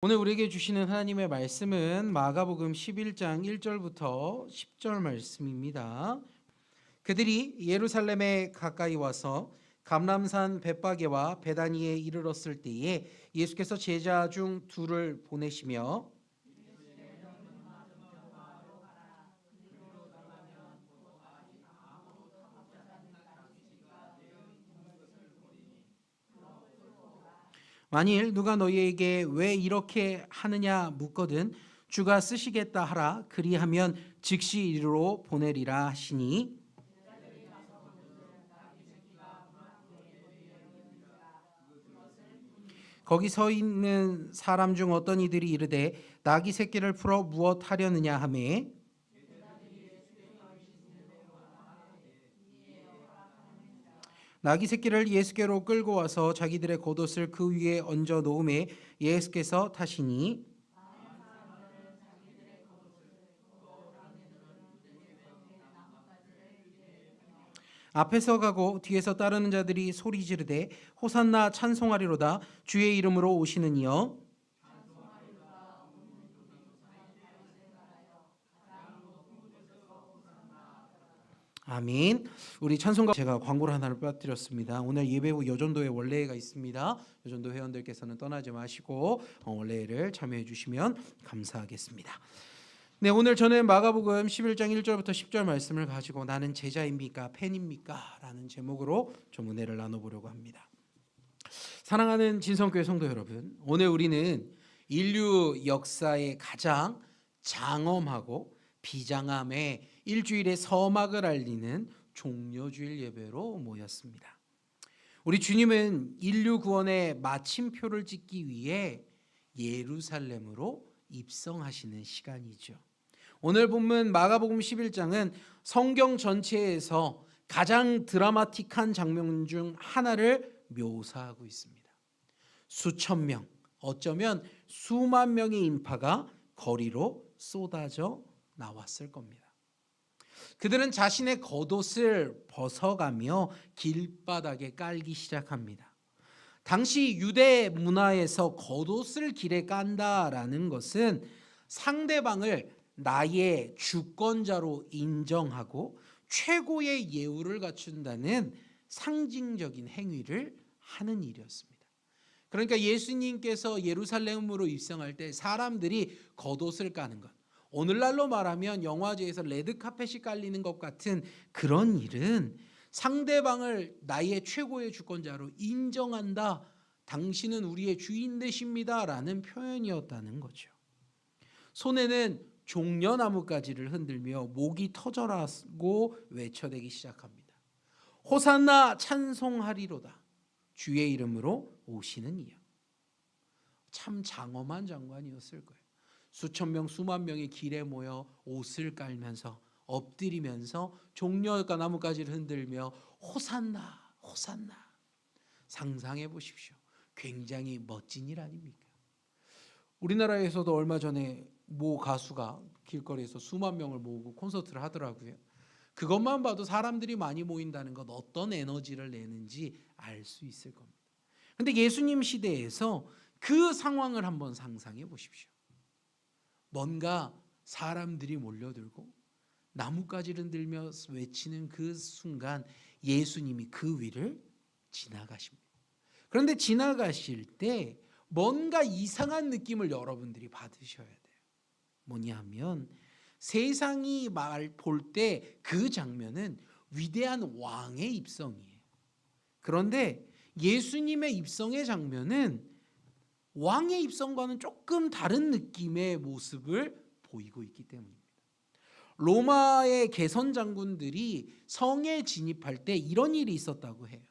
오늘 우리에게 주시는 하나님의 말씀은 마가복음 11장 1절부터 10절 말씀입니다. 그들이 예루살렘에 가까이 와서 감람산 벳바게와 베다니에 이르렀을 때에 예수께서 제자 중 둘을 보내시며 만일 누가 너희에게 왜 이렇게 하느냐 묻거든 주가 쓰시겠다 하라. 그리하면 즉시 이리로 보내리라 하시니 거기 서 있는 사람 중 어떤 이들이 이르되 나귀 새끼를 풀어 무엇 하려느냐 하매 나귀 새끼를 예수께로 끌고 와서 자기들의 겉옷을 그 위에 얹어 놓음에 예수께서 타시니 앞에서 가고 뒤에서 따르는 자들이 소리 지르되 호산나 찬송하리로다 주의 이름으로 오시는 이여 아멘. 우리 찬송가 제가 광고를 하나를 빠뜨렸습니다. 오늘 예배 후 여전도회 원래회가 있습니다. 여전도 회원들께서는 떠나지 마시고 원래회를 참여해 주시면 감사하겠습니다. 네, 오늘 저는 마가복음 11장 1절부터 10절 말씀을 가지고 나는 제자입니까? 팬입니까? 라는 제목으로 좀 은혜를 나눠보려고 합니다. 사랑하는 진성교회 성도 여러분, 오늘 우리는 인류 역사의 가장 장엄하고 비장함의 일주일의 서막을 알리는 종려주일 예배로 모였습니다. 우리 주님은 인류 구원의 마침표를 찍기 위해 예루살렘으로 입성하시는 시간이죠. 오늘 본문 마가복음 11장은 성경 전체에서 가장 드라마틱한 장면 중 하나를 묘사하고 있습니다. 수천 명, 어쩌면 수만 명의 인파가 거리로 쏟아져 나왔을 겁니다. 그들은 자신의 겉옷을 벗어가며 길바닥에 깔기 시작합니다. 당시 유대 문화에서 겉옷을 길에 깐다라는 것은 상대방을 나의 주권자로 인정하고 최고의 예우를 갖춘다는 상징적인 행위를 하는 일이었습니다. 그러니까 예수님께서 예루살렘으로 입성할 때 사람들이 겉옷을 까는 것, 오늘날로 말하면 영화제에서 레드카펫이 깔리는 것 같은 그런 일은 상대방을 나의 최고의 주권자로 인정한다, 당신은 우리의 주인 되십니다 라는 표현이었다는 거죠. 손에는 종려나무가지를 흔들며 목이 터져라고 외쳐대기 시작합니다. 호산나 찬송하리로다 주의 이름으로 오시는 이여. 참 장엄한 장관이었을 거예요. 수천 명 수만 명이 길에 모여 옷을 깔면서 엎드리면서 종려가 나무가지를 흔들며 호산나 호산나. 상상해 보십시오. 굉장히 멋진 일 아닙니까? 우리나라에서도 얼마 전에 모 가수가 길거리에서 수만 명을 모으고 콘서트를 하더라고요. 그것만 봐도 사람들이 많이 모인다는 것, 어떤 에너지를 내는지 알 수 있을 겁니다. 그런데 예수님 시대에서 그 상황을 한번 상상해 보십시오. 뭔가 사람들이 몰려들고 나뭇가지를 들며 외치는 그 순간 예수님이 그 위를 지나가십니다. 그런데 지나가실 때 뭔가 이상한 느낌을 여러분들이 받으셔야 돼요. 뭐냐 하면 세상이 볼 때 그 장면은 위대한 왕의 입성이에요. 그런데 예수님의 입성의 장면은 왕의 입성과는 조금 다른 느낌의 모습을 보이고 있기 때문입니다. 로마의 개선 장군들이 성에 진입할 때 이런 일이 있었다고 해요.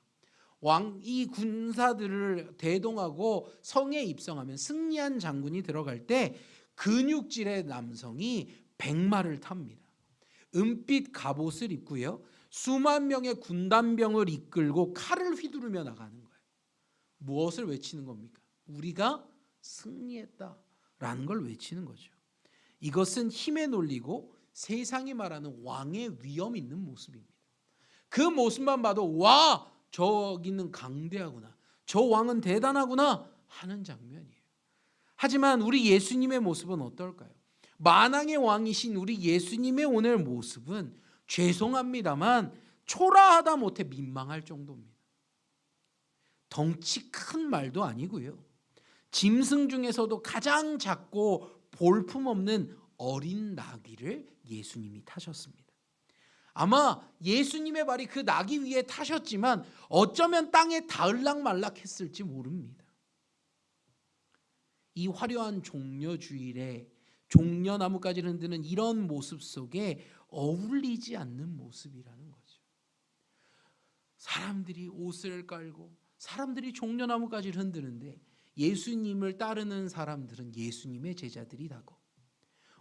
왕이 군사들을 대동하고 성에 입성하면 승리한 장군이 들어갈 때 근육질의 남성이 백마를 탑니다. 은빛 갑옷을 입고요. 수만 명의 군단병을 이끌고 칼을 휘두르며 나가는 거예요. 무엇을 외치는 겁니까? 우리가 승리했다라는 걸 외치는 거죠. 이것은 힘에 놀리고 세상이 말하는 왕의 위엄 있는 모습입니다. 그 모습만 봐도 와, 저기는 강대하구나, 저 왕은 대단하구나 하는 장면이에요. 하지만 우리 예수님의 모습은 어떨까요? 만왕의 왕이신 우리 예수님의 오늘 모습은 죄송합니다만 초라하다 못해 민망할 정도입니다. 덩치 큰 말도 아니고요. 짐승 중에서도 가장 작고 볼품없는 어린 나귀를 예수님이 타셨습니다. 아마 예수님의 발이 그 나귀 위에 타셨지만 어쩌면 땅에 닿을락말락했을지 모릅니다. 이 화려한 종려주일에 종려나무까지를 흔드는 이런 모습 속에 어울리지 않는 모습이라는 거죠. 사람들이 옷을 깔고 사람들이 종려나무까지를 흔드는데 예수님을 따르는 사람들은 예수님의 제자들이라고,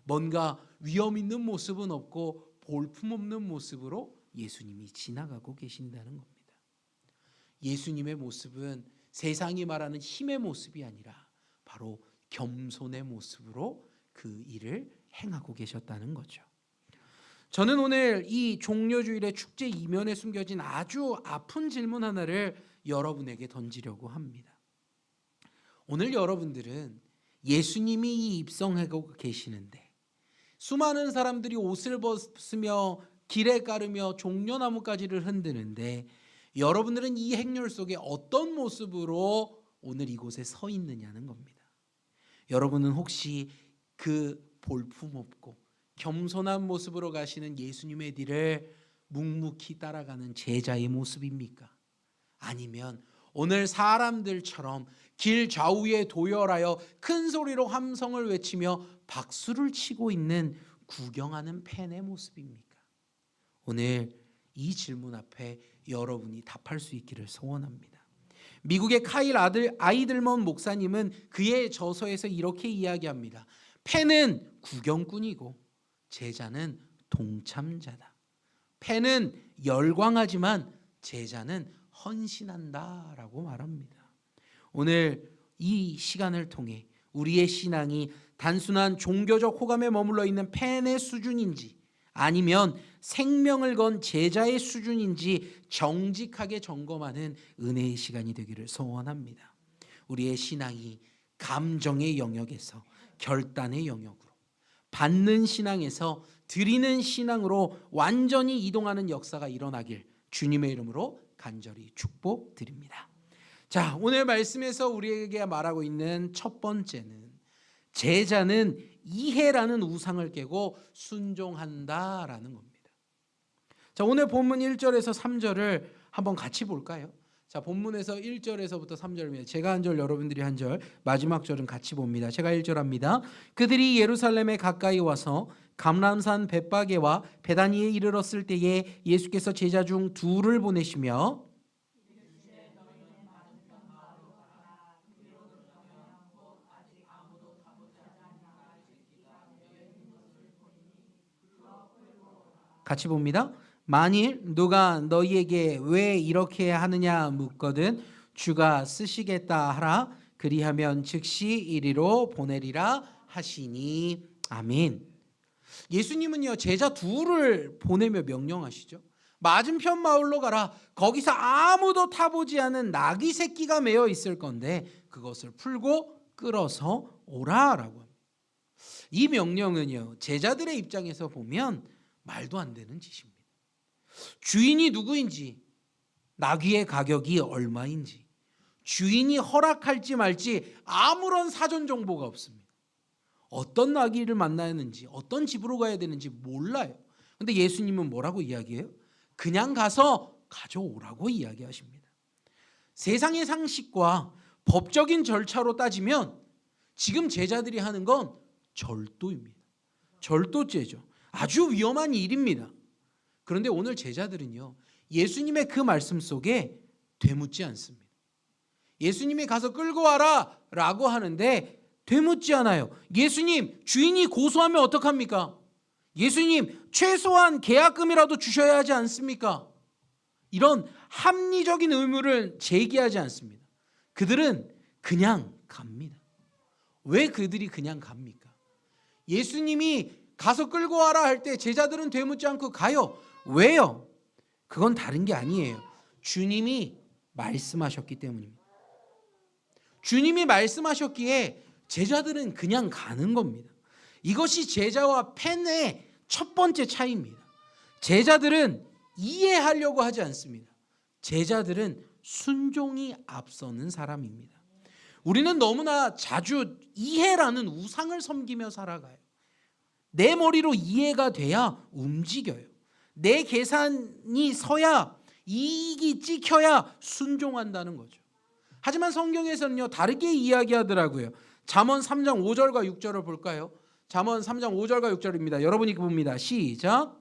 뭔가 위험 있는 모습은 없고 볼품없는 모습으로 예수님이 지나가고 계신다는 겁니다. 예수님의 모습은 세상이 말하는 힘의 모습이 아니라 바로 겸손의 모습으로 그 일을 행하고 계셨다는 거죠. 저는 오늘 이 종려주일의 축제 이면에 숨겨진 아주 아픈 질문 하나를 여러분에게 던지려고 합니다. 오늘 여러분들은 예수님이 입성하고 계시는데 수많은 사람들이 옷을 벗으며 길에 가르며 종려나무까지를 흔드는데 여러분들은 이 행렬 속에 어떤 모습으로 오늘 이곳에 서 있느냐는 겁니다. 여러분은 혹시 그 볼품없고 겸손한 모습으로 가시는 예수님의 뒤를 묵묵히 따라가는 제자의 모습입니까? 아니면 오늘 사람들처럼 길 좌우에 도열하여 큰 소리로 함성을 외치며 박수를 치고 있는 구경하는 팬의 모습입니까? 오늘 이 질문 앞에 여러분이 답할 수 있기를 소원합니다. 미국의 카일 아이들먼 목사님은 그의 저서에서 이렇게 이야기합니다. 팬은 구경꾼이고 제자는 동참자다. 팬은 열광하지만 제자는 헌신한다라고 말합니다. 오늘 이 시간을 통해 우리의 신앙이 단순한 종교적 호감에 머물러 있는 팬의 수준인지 아니면 생명을 건 제자의 수준인지 정직하게 점검하는 은혜의 시간이 되기를 소원합니다. 우리의 신앙이 감정의 영역에서 결단의 영역으로, 받는 신앙에서 드리는 신앙으로 완전히 이동하는 역사가 일어나길 주님의 이름으로 간절히 축복드립니다. 자, 오늘 말씀에서 우리에게 말하고 있는 첫 번째는 제자는 이해라는 우상을 깨고 순종한다라는 겁니다. 자, 오늘 본문 1절에서 3절을 한번 같이 볼까요? 자, 본문에서 1절에서부터 3절입니다. 제가 한 절, 여러분들이 한 절, 마지막 절은 같이 봅니다. 제가 1절 합니다. 그들이 예루살렘에 가까이 와서 감람산 벳바게와 베다니에 이르렀을 때에 예수께서 제자 중 둘을 보내시며 같이 봅니다. 만일 누가 너희에게 왜 이렇게 하느냐 묻거든 주가 쓰시겠다 하라. 그리하면 즉시 이리로 보내리라 하시니. 아멘. 예수님은요 제자 둘을 보내며 명령하시죠. 맞은편 마을로 가라. 거기서 아무도 타보지 않은 나귀 새끼가 매어 있을 건데 그것을 풀고 끌어서 오라라고 합니다. 이 명령은요 제자들의 입장에서 보면 말도 안 되는 짓입니다. 주인이 누구인지, 나귀의 가격이 얼마인지, 주인이 허락할지 말지 아무런 사전 정보가 없습니다. 어떤 나귀를 만나야 하는지, 어떤 집으로 가야 되는지 몰라요. 그런데 예수님은 뭐라고 이야기해요? 그냥 가서 가져오라고 이야기하십니다. 세상의 상식과 법적인 절차로 따지면 지금 제자들이 하는 건 절도입니다. 절도죄죠. 아주 위험한 일입니다. 그런데 오늘 제자들은요 예수님의 그 말씀 속에 되묻지 않습니다. 예수님이 가서 끌고 와라 라고 하는데 되묻지 않아요. 예수님 주인이 고소하면 어떡합니까? 예수님 최소한 계약금이라도 주셔야 하지 않습니까? 이런 합리적인 의무를 제기하지 않습니다. 그들은 그냥 갑니다. 왜 그들이 그냥 갑니까? 예수님이 가서 끌고 와라 할 때 제자들은 되묻지 않고 가요. 왜요? 그건 다른 게 아니에요. 주님이 말씀하셨기 때문입니다. 주님이 말씀하셨기에 제자들은 그냥 가는 겁니다. 이것이 제자와 팬의 첫 번째 차이입니다. 제자들은 이해하려고 하지 않습니다. 제자들은 순종이 앞서는 사람입니다. 우리는 너무나 자주 이해라는 우상을 섬기며 살아가요. 내 머리로 이해가 돼야 움직여요. 내 계산이 서야, 이익이 찍혀야 순종한다는 거죠. 하지만 성경에서는요, 다르게 이야기하더라고요. 잠언 3장 5절과 6절을 볼까요? 잠언 3장 5절과 6절입니다. 여러분이 봅니다. 시작.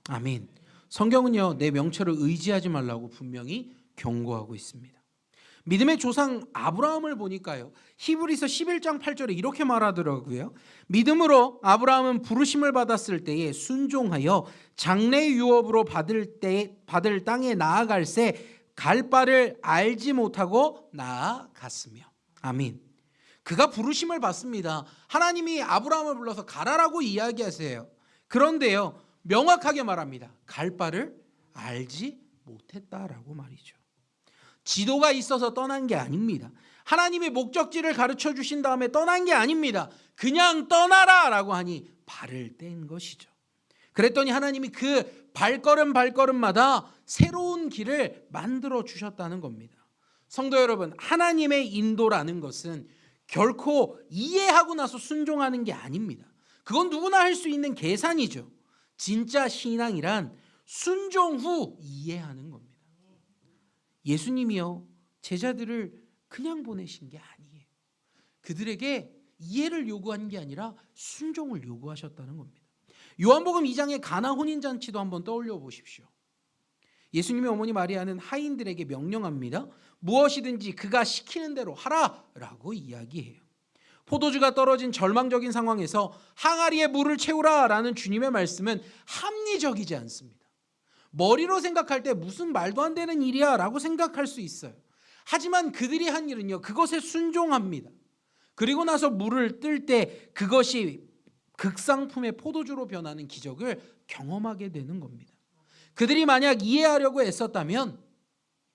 아멘. 성경은요, 내 명철을 의지하지 말라고 분명히 경고하고 있습니다. 믿음의 조상 아브라함을 보니까요, 히브리서 11장 8절에 이렇게 말하더라고요. 믿음으로 아브라함은 부르심을 받았을 때에 순종하여 장래 유업으로 받을 땅에 나아갈새 갈 바를 알지 못하고 나아갔으며. 아멘. 그가 부르심을 받습니다. 하나님이 아브라함을 불러서 가라라고 이야기하세요. 그런데요, 명확하게 말합니다. 갈 바를 알지 못했다라고 말이죠. 지도가 있어서 떠난 게 아닙니다. 하나님의 목적지를 가르쳐 주신 다음에 떠난 게 아닙니다. 그냥 떠나라라고 하니 발을 뗀 것이죠. 그랬더니 하나님이 그 발걸음마다 새로운 길을 만들어 주셨다는 겁니다. 성도 여러분, 하나님의 인도라는 것은 결코 이해하고 나서 순종하는 게 아닙니다. 그건 누구나 할 수 있는 계산이죠. 진짜 신앙이란 순종 후 이해하는 겁니다. 예수님이요, 제자들을 그냥 보내신 게 아니에요. 그들에게 이해를 요구한 게 아니라 순종을 요구하셨다는 겁니다. 요한복음 2장의 가나 혼인잔치도 한번 떠올려 보십시오. 예수님의 어머니 마리아는 하인들에게 명령합니다. 무엇이든지 그가 시키는 대로 하라라고 이야기해요. 포도주가 떨어진 절망적인 상황에서 항아리에 물을 채우라라는 주님의 말씀은 합리적이지 않습니다. 머리로 생각할 때 무슨 말도 안 되는 일이야 라고 생각할 수 있어요. 하지만 그들이 한 일은요, 그것에 순종합니다. 그리고 나서 물을 뜰 때 그것이 극상품의 포도주로 변하는 기적을 경험하게 되는 겁니다. 그들이 만약 이해하려고 애썼다면,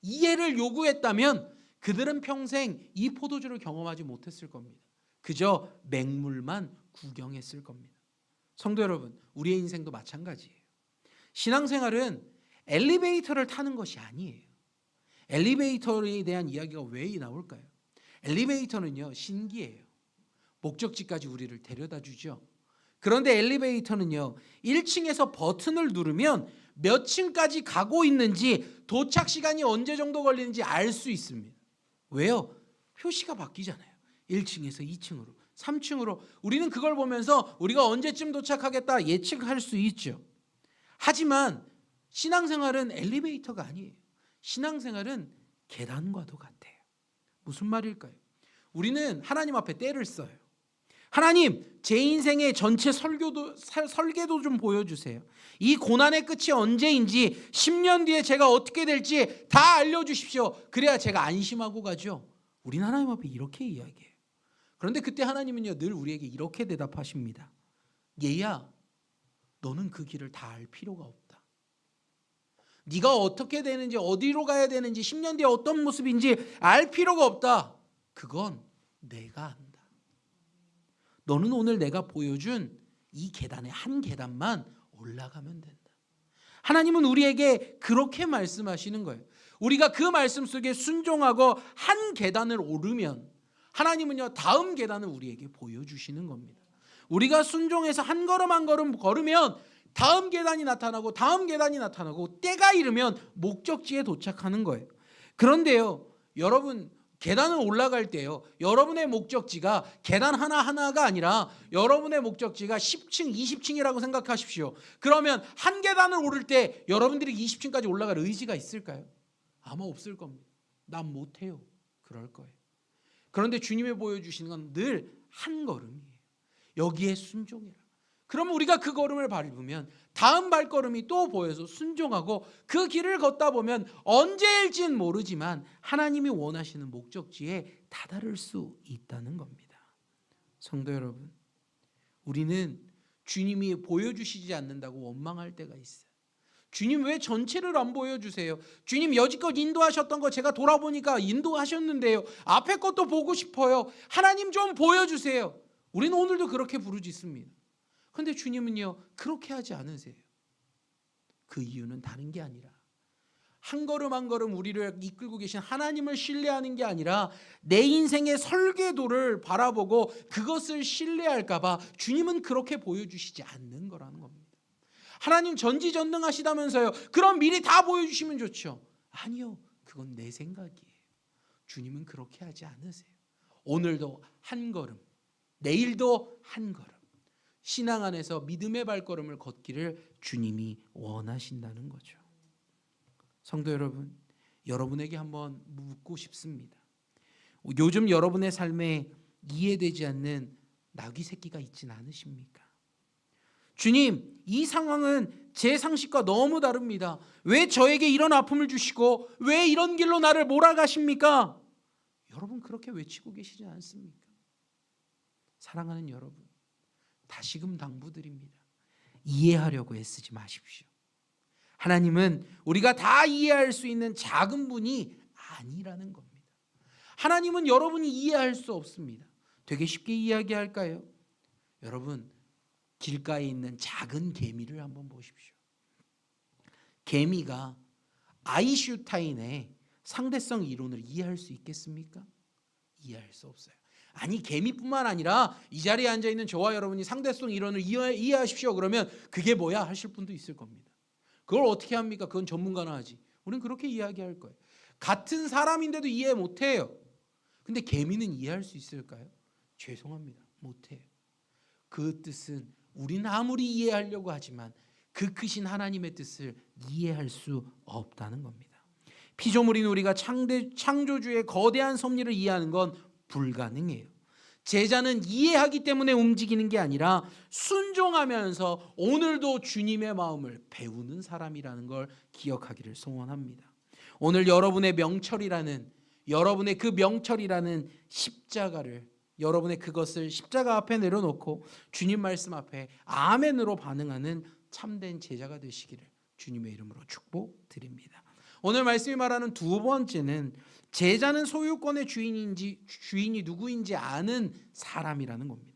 이해를 요구했다면 그들은 평생 이 포도주를 경험하지 못했을 겁니다. 그저 맹물만 구경했을 겁니다. 성도 여러분, 우리의 인생도 마찬가지예요. 신앙생활은 엘리베이터를 타는 것이 아니에요. 엘리베이터에 대한 이야기가 왜 나올까요? 엘리베이터는요, 신기해요. 목적지까지 우리를 데려다 주죠. 그런데 엘리베이터는요, 1층에서 버튼을 누르면 몇 층까지 가고 있는지, 도착 시간이 언제 정도 걸리는지 알 수 있습니다. 왜요? 표시가 바뀌잖아요. 1층에서 2층으로, 3층으로. 우리는 그걸 보면서 우리가 언제쯤 도착하겠다 예측할 수 있죠. 하지만 신앙생활은 엘리베이터가 아니에요. 신앙생활은 계단과도 같아요. 무슨 말일까요? 우리는 하나님 앞에 때를 써요. 하나님, 제 인생의 전체 설계도 좀 보여주세요. 이 고난의 끝이 언제인지, 10년 뒤에 제가 어떻게 될지 다 알려주십시오. 그래야 제가 안심하고 가죠. 우리는 하나님 앞에 이렇게 이야기해요. 그런데 그때 하나님은요, 늘 우리에게 이렇게 대답하십니다. 얘야, 너는 그 길을 다 알 필요가 없다. 네가 어떻게 되는지, 어디로 가야 되는지, 10년 뒤에 어떤 모습인지 알 필요가 없다. 그건 내가 안다. 너는 오늘 내가 보여준 이 계단의 한 계단만 올라가면 된다. 하나님은 우리에게 그렇게 말씀하시는 거예요. 우리가 그 말씀 속에 순종하고 한 계단을 오르면 하나님은요, 다음 계단을 우리에게 보여주시는 겁니다. 우리가 순종해서 한 걸음 한 걸음 걸으면 다음 계단이 나타나고, 다음 계단이 나타나고, 때가 이르면 목적지에 도착하는 거예요. 그런데요, 여러분, 계단을 올라갈 때요, 여러분의 목적지가 계단 하나하나가 아니라 여러분의 목적지가 10층, 20층이라고 생각하십시오. 그러면 한 계단을 오를 때 여러분들이 20층까지 올라갈 의지가 있을까요? 아마 없을 겁니다. 난 못해요. 그럴 거예요. 그런데 주님이 보여주시는 건 늘 한 걸음이에요. 여기에 순종해라. 그러면 우리가 그 걸음을 밟으면 다음 발걸음이 또 보여서 순종하고 그 길을 걷다 보면 언제일진 모르지만 하나님이 원하시는 목적지에 다다를 수 있다는 겁니다. 성도 여러분, 우리는 주님이 보여주시지 않는다고 원망할 때가 있어요. 주님 왜 전체를 안 보여주세요? 주님 여지껏 인도하셨던 거 제가 돌아보니까 인도하셨는데요. 앞에 것도 보고 싶어요. 하나님 좀 보여주세요. 우리는 오늘도 그렇게 부르짖습니다. 그런데 주님은요 그렇게 하지 않으세요. 그 이유는 다른 게 아니라 한 걸음 한 걸음 우리를 이끌고 계신 하나님을 신뢰하는 게 아니라 내 인생의 설계도를 바라보고 그것을 신뢰할까 봐 주님은 그렇게 보여주시지 않는 거라는 겁니다. 하나님 전지전능하시다면서요. 그럼 미리 다 보여주시면 좋죠. 아니요. 그건 내 생각이에요. 주님은 그렇게 하지 않으세요. 오늘도 한 걸음, 내일도 한 걸음 신앙 안에서 믿음의 발걸음을 걷기를 주님이 원하신다는 거죠. 성도 여러분, 여러분에게 한번 묻고 싶습니다. 요즘 여러분의 삶에 이해되지 않는 나귀 새끼가 있진 않으십니까? 주님, 이 상황은 제 상식과 너무 다릅니다. 왜 저에게 이런 아픔을 주시고 왜 이런 길로 나를 몰아가십니까? 여러분 그렇게 외치고 계시지 않습니까? 사랑하는 여러분, 다시금 당부드립니다. 이해하려고 애쓰지 마십시오. 하나님은 우리가 다 이해할 수 있는 작은 분이 아니라는 겁니다. 하나님은 여러분이 이해할 수 없습니다. 되게 쉽게 이야기할까요? 여러분, 길가에 있는 작은 개미를 한번 보십시오. 개미가 아인슈타인의 상대성 이론을 이해할 수 있겠습니까? 이해할 수 없어요. 아니 개미뿐만 아니라 이 자리에 앉아있는 저와 여러분이 상대성 이론을 이해하십시오 그러면 그게 뭐야 하실 분도 있을 겁니다. 그걸 어떻게 합니까? 그건 전문가나 하지. 우리는 그렇게 이야기할 거예요. 같은 사람인데도 이해 못해요. 근데 개미는 이해할 수 있을까요? 죄송합니다. 못해요. 그 뜻은 우리는 아무리 이해하려고 하지만 그 크신 하나님의 뜻을 이해할 수 없다는 겁니다. 피조물인 우리가 창조주의 거대한 섭리를 이해하는 건 불가능해요. 제자는 이해하기 때문에 움직이는 게 아니라 순종하면서 오늘도 주님의 마음을 배우는 사람이라는 걸 기억하기를 소원합니다. 오늘 여러분의 명철이라는 여러분의 그 명철이라는 십자가를 여러분의 그것을 십자가 앞에 내려놓고 주님 말씀 앞에 아멘으로 반응하는 참된 제자가 되시기를 주님의 이름으로 축복드립니다. 오늘 말씀이 말하는 두 번째는 제자는 소유권의 주인이 누구인지 아는 사람이라는 겁니다.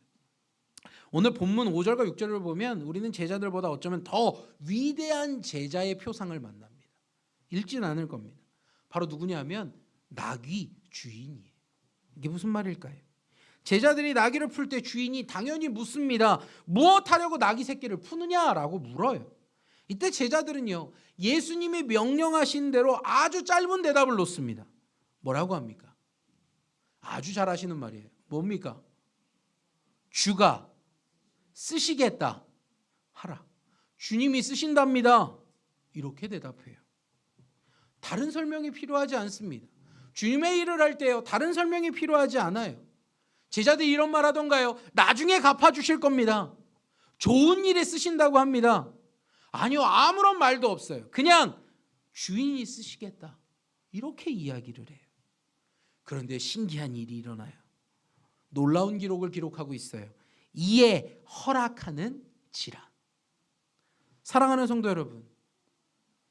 오늘 본문 5절과 6절을 보면 우리는 제자들보다 어쩌면 더 위대한 제자의 표상을 만납니다. 읽지는 않을 겁니다. 바로 누구냐면 나귀 주인이에요. 이게 무슨 말일까요? 제자들이 나귀를 풀 때 주인이 당연히 묻습니다. 무엇 하려고 나귀 새끼를 푸느냐라고 물어요. 이때 제자들은요 예수님이 명령하신 대로 아주 짧은 대답을 놓습니다. 뭐라고 합니까? 아주 잘 하시는 말이에요. 뭡니까? 주가 쓰시겠다 하라. 주님이 쓰신답니다. 이렇게 대답해요. 다른 설명이 필요하지 않습니다. 주님의 일을 할 때요 다른 설명이 필요하지 않아요. 제자들이 이런 말 하던가요? 나중에 갚아주실 겁니다. 좋은 일에 쓰신다고 합니다. 아니요, 아무런 말도 없어요. 그냥 주인이 쓰시겠다 이렇게 이야기를 해요. 그런데 신기한 일이 일어나요. 놀라운 기록을 기록하고 있어요. 이에 허락하는 지라. 사랑하는 성도 여러분,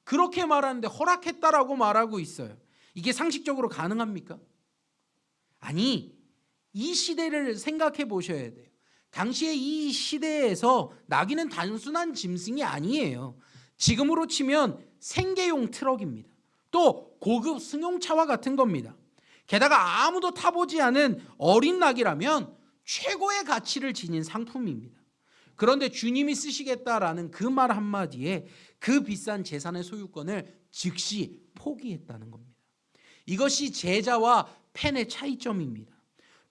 그렇게 말하는데 허락했다라고 말하고 있어요. 이게 상식적으로 가능합니까? 아니, 이 시대를 생각해 보셔야 돼요. 당시에 이 시대에서 나귀는 단순한 짐승이 아니에요. 지금으로 치면 생계용 트럭입니다. 또 고급 승용차와 같은 겁니다. 게다가 아무도 타보지 않은 어린 나귀라면 최고의 가치를 지닌 상품입니다. 그런데 주님이 쓰시겠다라는 그 말 한마디에 그 비싼 재산의 소유권을 즉시 포기했다는 겁니다. 이것이 제자와 팬의 차이점입니다.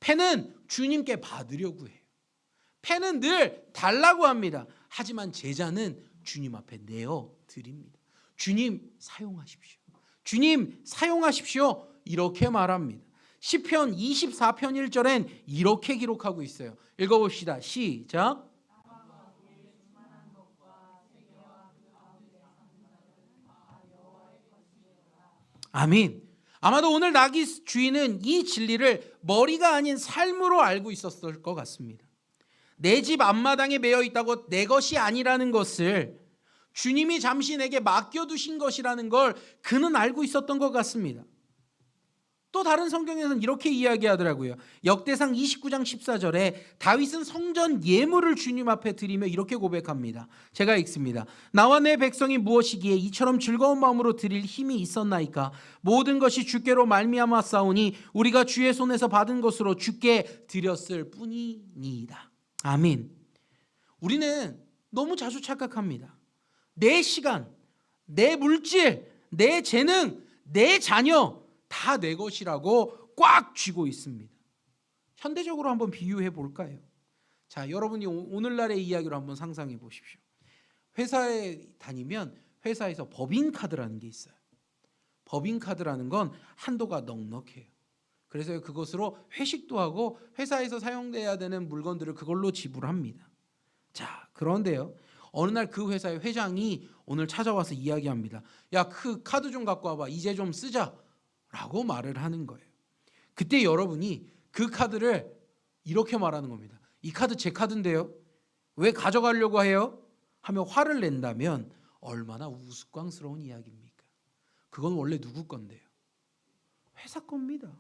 팬은 주님께 받으려고 해요. 팬은 늘 달라고 합니다. 하지만 제자는 주님 앞에 내어 드립니다. 주님 사용하십시오. 주님 사용하십시오. 이렇게 말합니다. 시편 24편 1절엔 이렇게 기록하고 있어요. 읽어봅시다. 시작. 아멘. 아마도 오늘 나귀 주인은 이 진리를 머리가 아닌 삶으로 알고 있었을 것 같습니다. 내 집 앞마당에 매여 있다고 내 것이 아니라는 것을 주님이 잠시 내게 맡겨두신 것이라는 걸 그는 알고 있었던 것 같습니다. 또 다른 성경에서는 이렇게 이야기하더라고요. 역대상 29장 14절에 다윗은 성전 예물을 주님 앞에 드리며 이렇게 고백합니다. 제가 읽습니다. 나와 내 백성이 무엇이기에 이처럼 즐거운 마음으로 드릴 힘이 있었나이까. 모든 것이 주께로 말미암아 싸우니 우리가 주의 손에서 받은 것으로 주께 드렸을 뿐이니이다. 아멘. 우리는 너무 자주 착각합니다. 내 시간, 내 물질, 내 재능, 내 자녀 다 내 것이라고 꽉 쥐고 있습니다. 현대적으로 한번 비유해 볼까요? 자, 여러분이 오늘날의 이야기로 한번 상상해 보십시오. 회사에 다니면 회사에서 법인카드라는 게 있어요. 법인카드라는 건 한도가 넉넉해요. 그래서 그것으로 회식도 하고 회사에서 사용돼야 되는 물건들을 그걸로 지불합니다. 자, 그런데요. 어느 날 그 회사의 회장이 오늘 찾아와서 이야기합니다. 야, 그 카드 좀 갖고 와봐. 이제 좀 쓰자. 라고 말을 하는 거예요. 그때 여러분이 그 카드를 이렇게 말하는 겁니다. 이 카드 제 카드인데요. 왜 가져가려고 해요? 하며 화를 낸다면 얼마나 우스꽝스러운 이야기입니까? 그건 원래 누구 건데요? 회사 겁니다.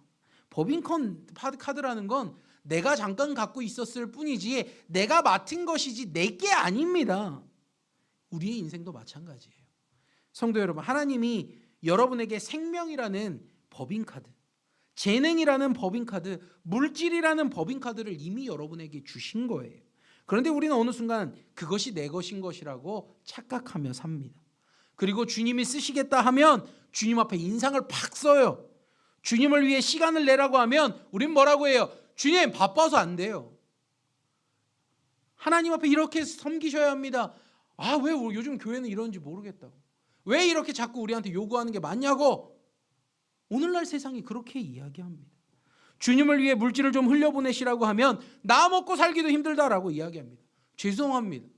법인컨 카드라는 건 내가 잠깐 갖고 있었을 뿐이지 내가 맡은 것이지 내게 아닙니다. 우리의 인생도 마찬가지예요. 성도 여러분, 하나님이 여러분에게 생명이라는 법인카드, 재능이라는 법인카드, 물질이라는 법인카드를 이미 여러분에게 주신 거예요. 그런데 우리는 어느 순간 그것이 내 것인 것이라고 착각하며 삽니다. 그리고 주님이 쓰시겠다 하면 주님 앞에 인상을 팍 써요. 주님을 위해 시간을 내라고 하면 우린 뭐라고 해요? 주님 바빠서 안 돼요. 하나님 앞에 이렇게 섬기셔야 합니다. 아, 왜 요즘 교회는 이런지 모르겠다고. 왜 이렇게 자꾸 우리한테 요구하는 게 많냐고. 오늘날 세상이 그렇게 이야기합니다. 주님을 위해 물질을 좀 흘려보내시라고 하면 나 먹고 살기도 힘들다라고 이야기합니다. 죄송합니다.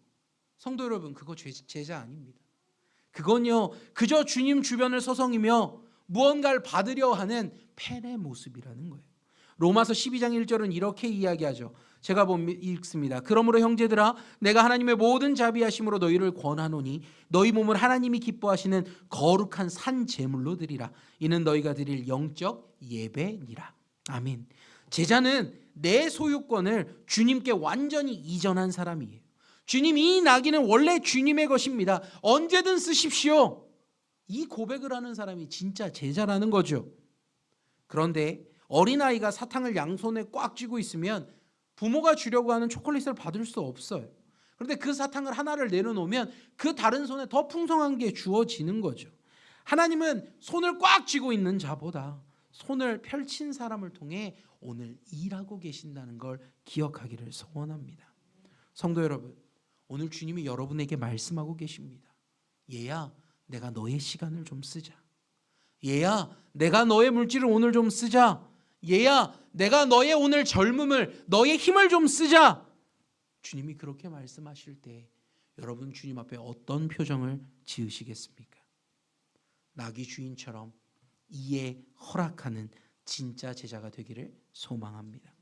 성도 여러분, 그거 제자 아닙니다. 그건요, 그저 주님 주변을 서성이며 무언가를 받으려 하는 팬의 모습이라는 거예요. 로마서 12장 1절은 이렇게 이야기하죠. 제가 읽습니다. 그러므로 형제들아, 내가 하나님의 모든 자비하심으로 너희를 권하노니 너희 몸을 하나님이 기뻐하시는 거룩한 산 제물로 드리라. 이는 너희가 드릴 영적 예배니라. 아멘. 제자는 내 소유권을 주님께 완전히 이전한 사람이에요. 주님, 이 나귀는 원래 주님의 것입니다. 언제든 쓰십시오. 이 고백을 하는 사람이 진짜 제자라는 거죠. 그런데 어린아이가 사탕을 양손에 꽉 쥐고 있으면 부모가 주려고 하는 초콜릿을 받을 수 없어요. 그런데 그 사탕을 하나를 내려놓으면 그 다른 손에 더 풍성한 게 주어지는 거죠. 하나님은 손을 꽉 쥐고 있는 자보다 손을 펼친 사람을 통해 오늘 일하고 계신다는 걸 기억하기를 소원합니다. 성도 여러분, 오늘 주님이 여러분에게 말씀하고 계십니다. 얘야, 내가 너의 시간을 좀 쓰자. 얘야, 내가 너의 물질을 오늘 좀 쓰자. 얘야, 내가 너의 오늘 젊음을, 너의 힘을 좀 쓰자. 주님이 그렇게 말씀하실 때 여러분 주님 앞에 어떤 표정을 지으시겠습니까? 나귀 주인처럼 이에 허락하는 진짜 제자가 되기를 소망합니다.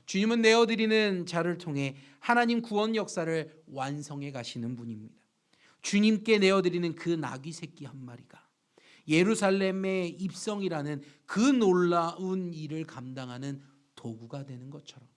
주님은 내어드리는 자를 통해 하나님 구원 역사를 완성해 가시는 분입니다. 주님께 내어드리는 그 나귀 새끼 한 마리가 예루살렘의 입성이라는 그 놀라운 일을 감당하는 도구가 되는 것처럼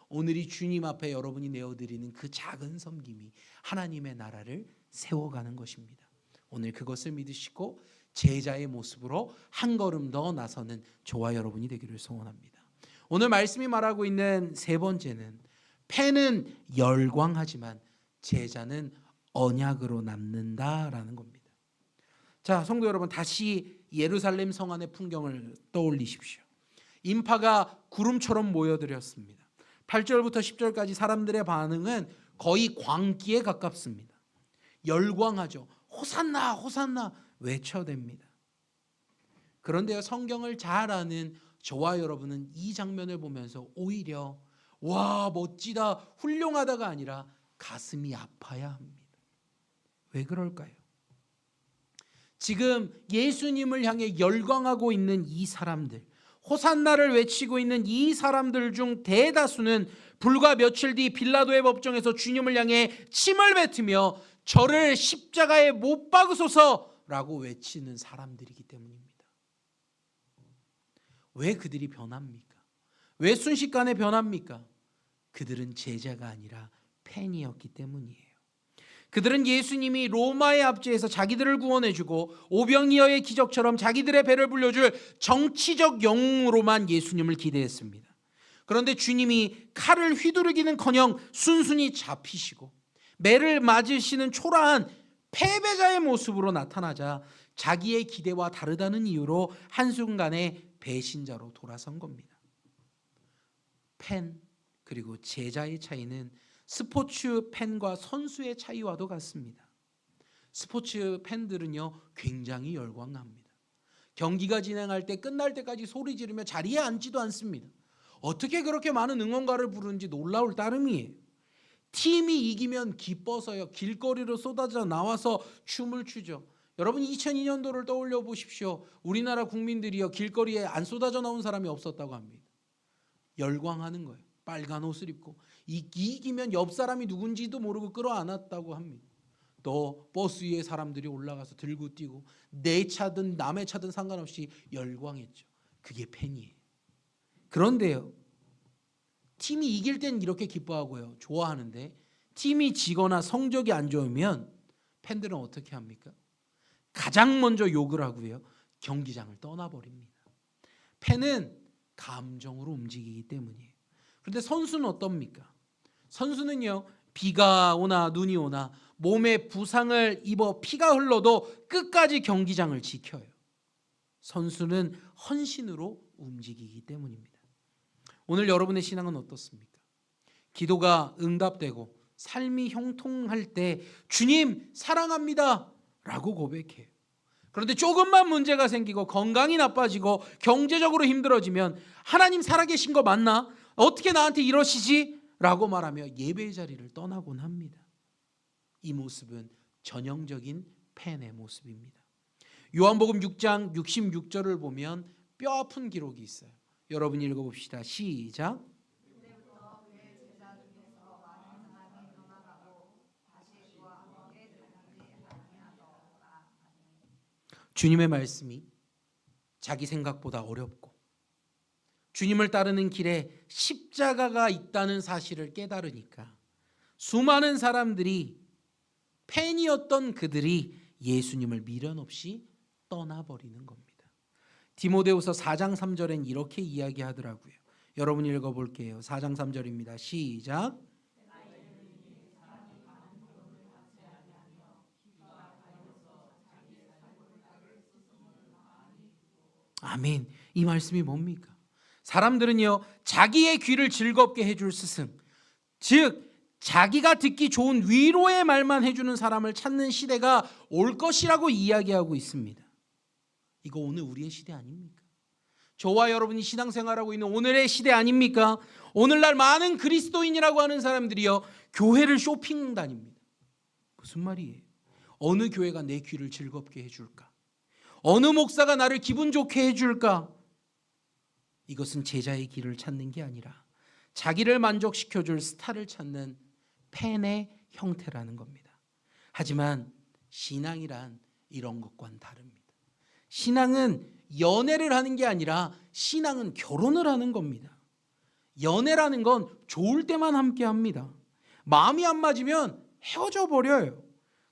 오늘이 주님 앞에 여러분이 내어드리는 그 작은 섬김이 하나님의 나라를 세워가는 것입니다. 오늘 그것을 믿으시고 제자의 모습으로 한 걸음 더 나서는 저와 여러분이 되기를 소원합니다. 오늘 말씀이 말하고 있는 세 번째는 패는 열광하지만 제자는 언약으로 남는다라는 겁니다. 자, 성도 여러분, 다시 예루살렘 성 안의 풍경을 떠올리십시오. 인파가 구름처럼 모여들었습니다. 8절부터 10절까지 사람들의 반응은 거의 광기에 가깝습니다. 열광하죠. 호산나 호산나 외쳐댑니다. 그런데요, 성경을 잘 아는 저와 여러분은 이 장면을 보면서 오히려 와 멋지다 훌륭하다가 아니라 가슴이 아파야 합니다. 왜 그럴까요? 지금 예수님을 향해 열광하고 있는 이 사람들, 호산나를 외치고 있는 이 사람들 중 대다수는 불과 며칠 뒤 빌라도의 법정에서 주님을 향해 침을 뱉으며 저를 십자가에 못 박으소서라고 외치는 사람들이기 때문입니다. 왜 그들이 변합니까? 왜 순식간에 변합니까? 그들은 제자가 아니라 팬이었기 때문이에요. 그들은 예수님이 로마의 압제에서 자기들을 구원해주고 오병이어의 기적처럼 자기들의 배를 불려줄 정치적 영웅으로만 예수님을 기대했습니다. 그런데 주님이 칼을 휘두르기는커녕 순순히 잡히시고 매를 맞으시는 초라한 패배자의 모습으로 나타나자 자기의 기대와 다르다는 이유로 한순간에 배신자로 돌아선 겁니다. 팬 그리고 제자의 차이는 스포츠 팬과 선수의 차이와도 같습니다. 스포츠 팬들은요 굉장히 열광합니다. 경기가 진행할 때 끝날 때까지 소리 지르며 자리에 앉지도 않습니다. 어떻게 그렇게 많은 응원가를 부르는지 놀라울 따름이에요. 팀이 이기면 기뻐서요 길거리로 쏟아져 나와서 춤을 추죠. 여러분 2002년도를 떠올려 보십시오. 우리나라 국민들이요 길거리에 안 쏟아져 나온 사람이 없었다고 합니다. 열광하는 거예요. 빨간 옷을 입고 이기면 옆 사람이 누군지도 모르고 끌어안았다고 합니다. 또 버스 위에 사람들이 올라가서 들고 뛰고 내 차든 남의 차든 상관없이 열광했죠. 그게 팬이에요. 그런데요 팀이 이길 땐 이렇게 기뻐하고요 좋아하는데 팀이 지거나 성적이 안 좋으면 팬들은 어떻게 합니까? 가장 먼저 욕을 하고요 경기장을 떠나버립니다. 팬은 감정으로 움직이기 때문이에요. 그런데 선수는 어떻습니까? 선수는요 비가 오나 눈이 오나 몸에 부상을 입어 피가 흘러도 끝까지 경기장을 지켜요. 선수는 헌신으로 움직이기 때문입니다. 오늘 여러분의 신앙은 어떻습니까? 기도가 응답되고 삶이 형통할 때 주님 사랑합니다 라고 고백해요. 그런데 조금만 문제가 생기고 건강이 나빠지고 경제적으로 힘들어지면 하나님 살아계신 거 맞나? 어떻게 나한테 이러시지? 라고 말하며 예배의 자리를 떠나곤 합니다. 이 모습은 전형적인 팬의 모습입니다. 요한복음 6장 66절을 보면 뼈아픈 기록이 있어요. 여러분 읽어봅시다. 시작. 주님의 말씀이 자기 생각보다 어렵고 주님을 따르는 길에 십자가가 있다는 사실을 깨달으니까 수많은 사람들이 팬이었던 그들이 예수님을 미련 없이 떠나버리는 겁니다. 디모데후서 4장 3절엔 이렇게 이야기하더라고요. 여러분 읽어볼게요. 4장 3절입니다. 시작. 아멘. 이 말씀이 뭡니까? 사람들은요 자기의 귀를 즐겁게 해줄 스승, 즉 자기가 듣기 좋은 위로의 말만 해주는 사람을 찾는 시대가 올 것이라고 이야기하고 있습니다. 이거 오늘 우리의 시대 아닙니까? 저와 여러분이 신앙생활하고 있는 오늘의 시대 아닙니까? 오늘날 많은 그리스도인이라고 하는 사람들이요 교회를 쇼핑 다닙니다. 무슨 말이에요? 어느 교회가 내 귀를 즐겁게 해줄까? 어느 목사가 나를 기분 좋게 해줄까? 이것은 제자의 길을 찾는 게 아니라 자기를 만족시켜줄 스타를 찾는 팬의 형태라는 겁니다. 하지만 신앙이란 이런 것과는 다릅니다. 신앙은 연애를 하는 게 아니라 신앙은 결혼을 하는 겁니다. 연애라는 건 좋을 때만 함께 합니다. 마음이 안 맞으면 헤어져 버려요.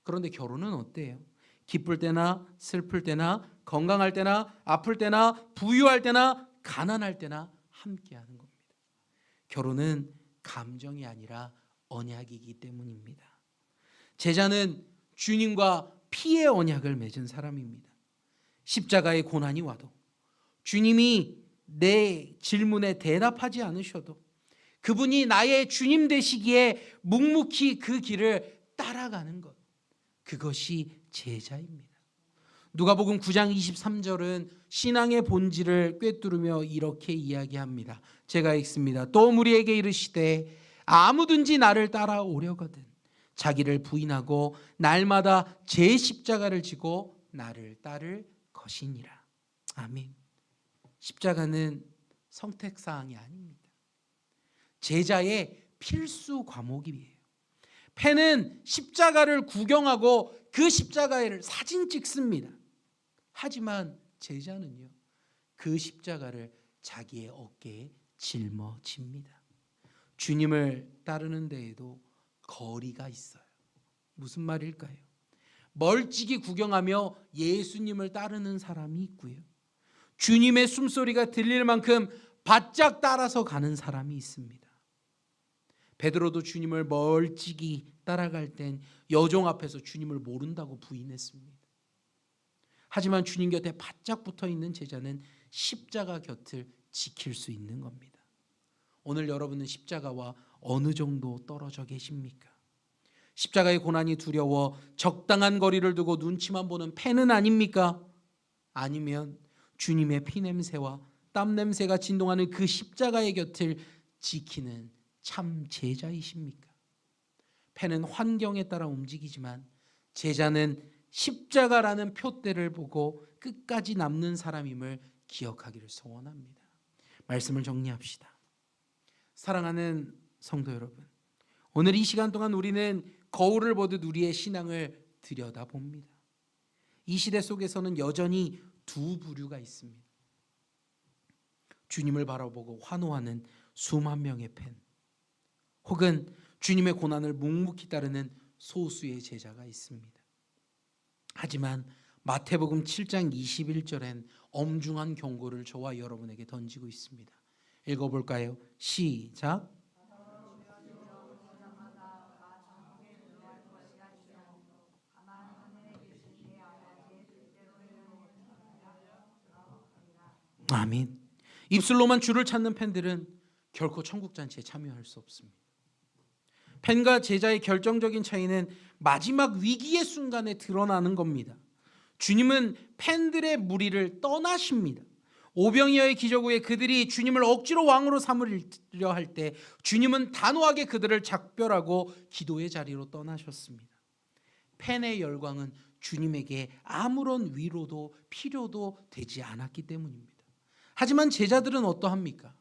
그런데 결혼은 어때요? 기쁠 때나 슬플 때나 건강할 때나 아플 때나 부유할 때나 가난할 때나 함께하는 겁니다. 결혼은 감정이 아니라 언약이기 때문입니다. 제자는 주님과 피의 언약을 맺은 사람입니다. 십자가의 고난이 와도 주님이 내 질문에 대답하지 않으셔도 그분이 나의 주님 되시기에 묵묵히 그 길을 따라가는 것, 그것이 제자입니다. 누가복음 9장 23절은 신앙의 본질을 꿰뚫으며 이렇게 이야기합니다. 제가 읽습니다. 또 무리에게 이르시되 아무든지 나를 따라오려거든 자기를 부인하고 날마다 제 십자가를 지고 나를 따를 것이니라. 아멘. 십자가는 선택사항이 아닙니다. 제자의 필수 과목이에요. 팬은 십자가를 구경하고 그 십자가를 사진 찍습니다. 하지만 제자는요, 그 십자가를 자기의 어깨에 짊어집니다. 주님을 따르는 데에도 거리가 있어요. 무슨 말일까요? 멀찍이 구경하며 예수님을 따르는 사람이 있고요, 주님의 숨소리가 들릴 만큼 바짝 따라서 가는 사람이 있습니다. 베드로도 주님을 멀찍이 따라갈 땐 여종 앞에서 주님을 모른다고 부인했습니다. 하지만 주님 곁에 바짝 붙어 있는 제자는 십자가 곁을 지킬 수 있는 겁니다. 오늘 여러분은 십자가와 어느 정도 떨어져 계십니까? 십자가의 고난이 두려워 적당한 거리를 두고 눈치만 보는 팬은 아닙니까? 아니면 주님의 피냄새와 땀냄새가 진동하는 그 십자가의 곁을 지키는 참 제자이십니까? 팬은 환경에 따라 움직이지만 제자는 십자가라는 표대를 보고 끝까지 남는 사람임을 기억하기를 소원합니다. 말씀을 정리합시다. 사랑하는 성도 여러분, 오늘 이 시간 동안 우리는 거울을 보듯 우리의 신앙을 들여다봅니다. 이 시대 속에서는 여전히 두 부류가 있습니다. 주님을 바라보고 환호하는 수만 명의 팬, 혹은 주님의 고난을 묵묵히 따르는 소수의 제자가 있습니다. 하지만 마태복음 7장 21절엔 엄중한 경고를 저와 여러분에게 던지고 있습니다. 읽어볼까요? 시작. 아멘. 입술로만 주를 찾는 팬들은 결코 천국잔치에 참여할 수 없습니다. 팬과 제자의 결정적인 차이는 마지막 위기의 순간에 드러나는 겁니다. 주님은 팬들의 무리를 떠나십니다. 오병이어의 기적 후에 그들이 주님을 억지로 왕으로 삼으려 할 때 주님은 단호하게 그들을 작별하고 기도의 자리로 떠나셨습니다. 팬의 열광은 주님에게 아무런 위로도 필요도 되지 않았기 때문입니다. 하지만 제자들은 어떠합니까?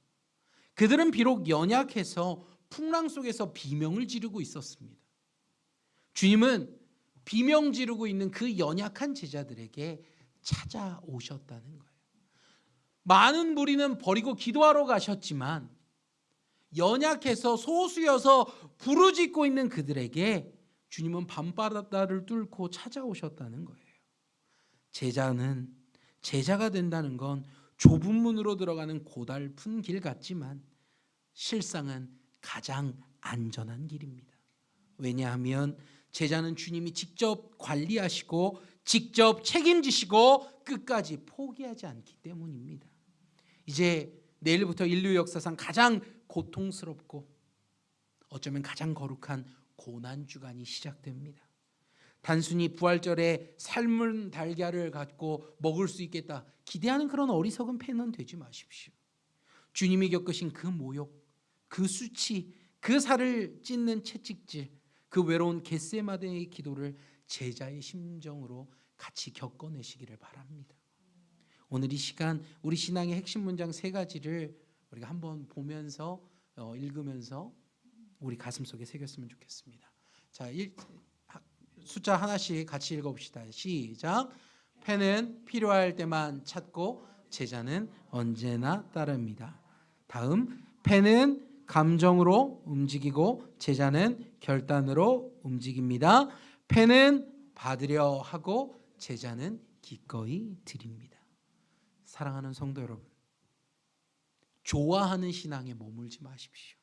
그들은 비록 연약해서 풍랑 속에서 비명을 지르고 있었습니다. 주님은 비명 지르고 있는 그 연약한 제자들에게 찾아오셨다는 거예요. 많은 무리는 버리고 기도하러 가셨지만 연약해서 소수여서 부르짖고 있는 그들에게 주님은 밤바다를 뚫고 찾아오셨다는 거예요. 제자는 제자가 된다는 건 좁은 문으로 들어가는 고달픈 길 같지만 실상은 가장 안전한 길입니다. 왜냐하면 제자는 주님이 직접 관리하시고 직접 책임지시고 끝까지 포기하지 않기 때문입니다. 이제 내일부터 인류 역사상 가장 고통스럽고 어쩌면 가장 거룩한 고난주간이 시작됩니다. 단순히 부활절에 삶은 달걀을 갖고 먹을 수 있겠다 기대하는 그런 어리석은 팬은 되지 마십시오. 주님이 겪으신 그 모욕, 그 수치, 그 살을 찢는 채찍질, 그 외로운 겟세마네의 기도를 제자의 심정으로 같이 겪어내시기를 바랍니다. 오늘 이 시간 우리 신앙의 핵심 문장 세 가지를 우리가 한번 보면서 읽으면서 우리 가슴속에 새겼으면 좋겠습니다. 자, 숫자 하나씩 같이 읽어봅시다. 시작. 팬은 필요할 때만 찾고 제자는 언제나 따릅니다. 다음, 팬은 감정으로 움직이고 제자는 결단으로 움직입니다. 팬은 받으려 하고 제자는 기꺼이 드립니다. 사랑하는 성도 여러분, 좋아하는 신앙에 머물지 마십시오.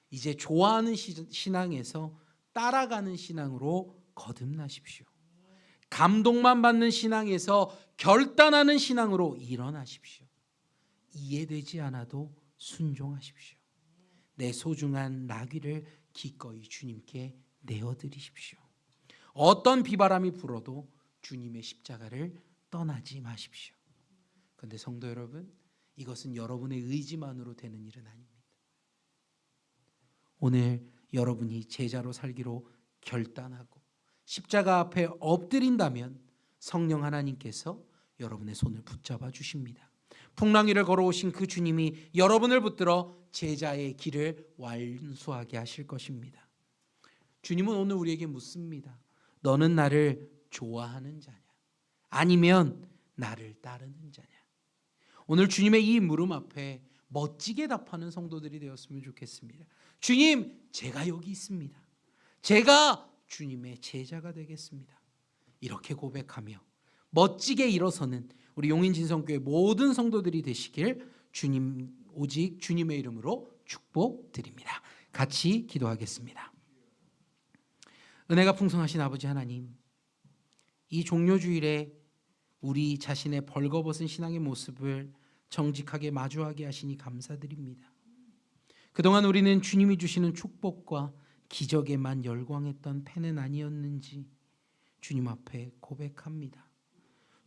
이제 좋아하는 신앙에서 따라가는 신앙으로 거듭나십시오. 감동만 받는 신앙에서 결단하는 신앙으로 일어나십시오. 이해되지 않아도 순종하십시오. 내 소중한 나귀를 기꺼이 주님께 내어드리십시오. 어떤 비바람이 불어도 주님의 십자가를 떠나지 마십시오. 그런데 성도 여러분, 이것은 여러분의 의지만으로 되는 일은 아닙니다. 오늘 여러분이 제자로 살기로 결단하고 십자가 앞에 엎드린다면 성령 하나님께서 여러분의 손을 붙잡아 주십니다. 풍랑 위를 걸어오신 그 주님이 여러분을 붙들어 제자의 길을 완수하게 하실 것입니다. 주님은 오늘 우리에게 묻습니다. 너는 나를 좋아하는 자냐? 아니면 나를 따르는 자냐? 오늘 주님의 이 물음 앞에 멋지게 답하는 성도들이 되었으면 좋겠습니다. 주님, 제가 여기 있습니다. 제가 주님의 제자가 되겠습니다. 이렇게 고백하며 멋지게 일어서는 우리 용인진성교회 모든 성도들이 되시길 주님, 오직 주님의 이름으로 축복드립니다. 같이 기도하겠습니다. 은혜가 풍성하신 아버지 하나님, 이 종료주일에 우리 자신의 벌거벗은 신앙의 모습을 정직하게 마주하게 하시니 감사드립니다. 그동안 우리는 주님이 주시는 축복과 기적에만 열광했던 패는 아니었는지 주님 앞에 고백합니다.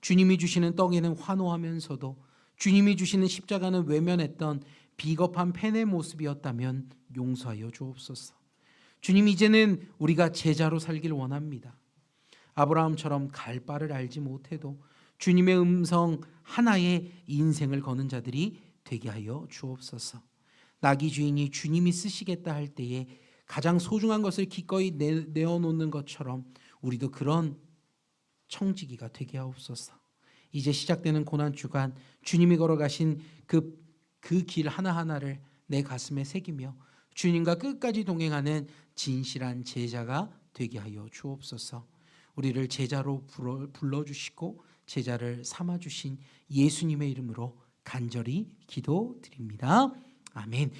주님이 주시는 떡에는 환호하면서도 주님이 주시는 십자가는 외면했던 비겁한 팬의 모습이었다면 용서하여 주옵소서. 주님, 이제는 우리가 제자로 살길 원합니다. 아브라함처럼 갈 바를 알지 못해도 주님의 음성 하나에 인생을 거는 자들이 되게 하여 주옵소서. 나귀 주인이 주님이 쓰시겠다 할 때에 가장 소중한 것을 기꺼이 내어놓는 것처럼 우리도 그런 청지기가 되게 하옵소서. 이제 시작되는 고난주간 주님이 걸어가신 그 길 하나하나를 내 가슴에 새기며 주님과 끝까지 동행하는 진실한 제자가 되게 하여 주옵소서. 우리를 제자로 불러주시고 제자를 삼아주신 예수님의 이름으로 간절히 기도드립니다. 아멘.